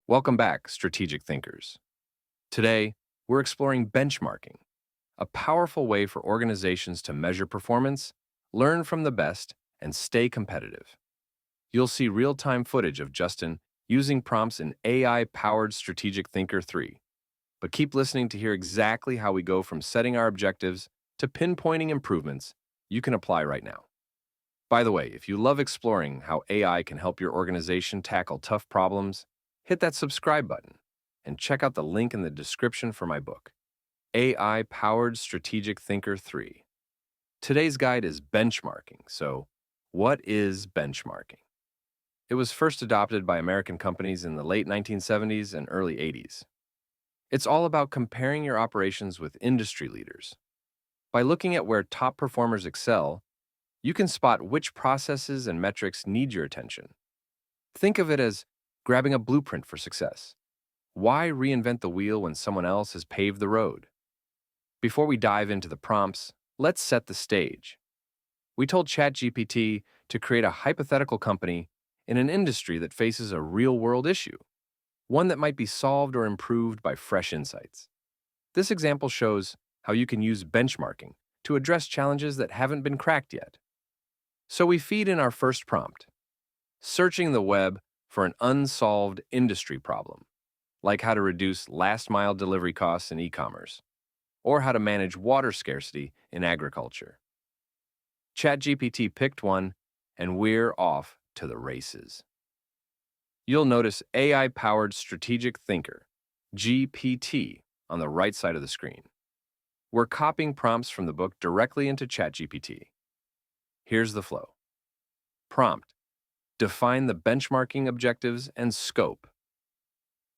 Welcome back, strategic thinkers. Today, we're exploring benchmarking, a powerful way for organizations to measure performance, learn from the best, and stay competitive. You'll see real-time footage of Justin using prompts in AI-powered Strategic Thinker 3. But keep listening to hear exactly how we go from setting our objectives to pinpointing improvements you can apply right now. By the way, if you love exploring how AI can help your organization tackle tough problems, hit that subscribe button and check out the link in the description for my book, AI Powered Strategic Thinker 3. Today's guide is benchmarking. So, what is benchmarking? It was first adopted by American companies in the late 1970s and early 80s. It's all about comparing your operations with industry leaders. By looking at where top performers excel, you can spot which processes and metrics need your attention. Think of it as grabbing a blueprint for success. Why reinvent the wheel when someone else has paved the road? Before we dive into the prompts, let's set the stage. We told ChatGPT to create a hypothetical company in an industry that faces a real-world issue, one that might be solved or improved by fresh insights. This example shows how you can use benchmarking to address challenges that haven't been cracked yet. So we feed in our first prompt, searching the web for an unsolved industry problem, like how to reduce last-mile delivery costs in e-commerce, or how to manage water scarcity in agriculture. ChatGPT picked one, and we're off to the races. You'll notice AI-powered Strategic Thinker, GPT, on the right side of the screen. We're copying prompts from the book directly into ChatGPT. Here's the flow. Prompt: define the benchmarking objectives and scope.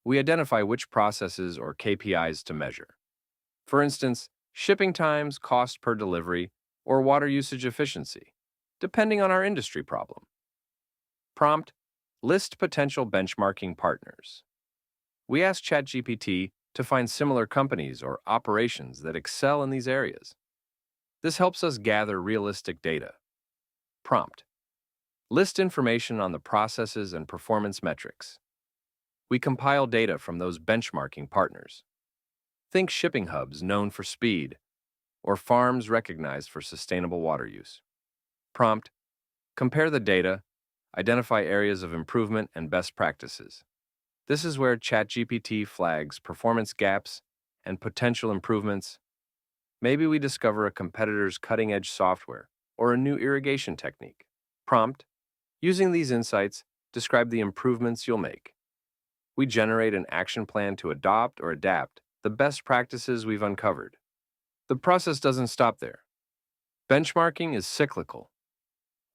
We identify which processes or KPIs to measure. For instance, shipping times, cost per delivery, or water usage efficiency, depending on our industry problem. Prompt: list potential benchmarking partners. We ask ChatGPT to find similar companies or operations that excel in these areas. This helps us gather realistic data. Prompt: list information on the processes and performance metrics. We compile data from those benchmarking partners. Think shipping hubs known for speed, or farms recognized for sustainable water use. Prompt: compare the data, identify areas of improvement and best practices. This is where ChatGPT flags performance gaps and potential improvements. Maybe we discover a competitor's cutting-edge software or a new irrigation technique. Prompt: using these insights, describe the improvements you'll make. We generate an action plan to adopt or adapt the best practices we've uncovered. The process doesn't stop there. Benchmarking is cyclical.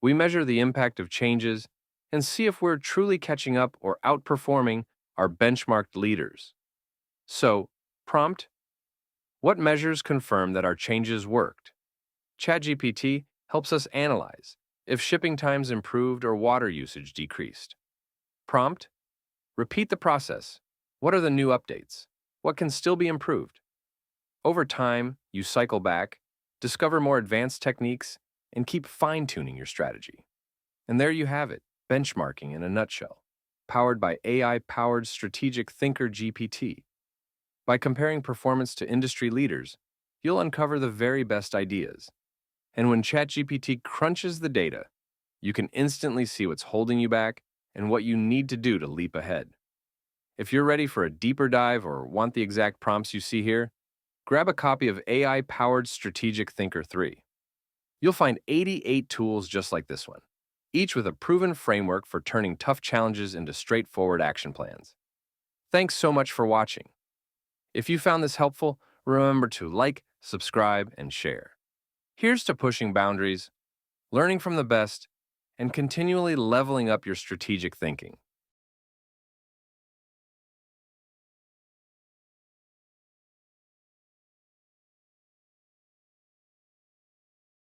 We measure the impact of changes and see if we're truly catching up or outperforming our benchmarked leaders. So, prompt: what measures confirm that our changes worked? ChatGPT helps us analyze if shipping times improved or water usage decreased. Prompt: repeat the process. What are the new updates? What can still be improved? Over time, you cycle back, discover more advanced techniques, and keep fine-tuning your strategy. And there you have it, benchmarking in a nutshell, powered by AI-powered Strategic Thinker GPT. By comparing performance to industry leaders, you'll uncover the very best ideas. And when ChatGPT crunches the data, you can instantly see what's holding you back and what you need to do to leap ahead. If you're ready for a deeper dive or want the exact prompts you see here, grab a copy of AI-powered Strategic Thinker 3. You'll find 88 tools just like this one, each with a proven framework for turning tough challenges into straightforward action plans. Thanks so much for watching. If you found this helpful, remember to like, subscribe, and share. Here's to pushing boundaries, learning from the best, and continually leveling up your strategic thinking.